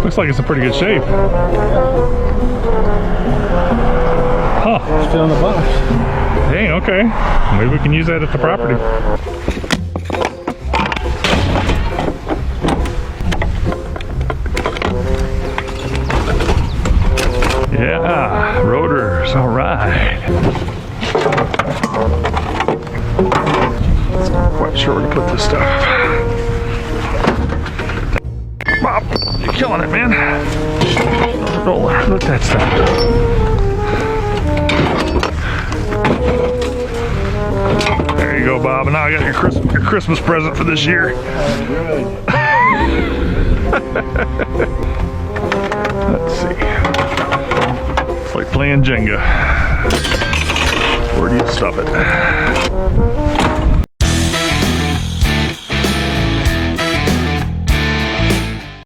Looks like it's in pretty good shape. Huh. Still in the box. Dang, okay. Maybe we can use that at the property. Yeah, rotors, all right. Not quite sure where to put this stuff. Bob, you're killing it, man. Roller, look at that stuff. There you go, Bob. And now I got your Christmas present for this year. Let's see. It's like playing Jenga. Where do you stuff it?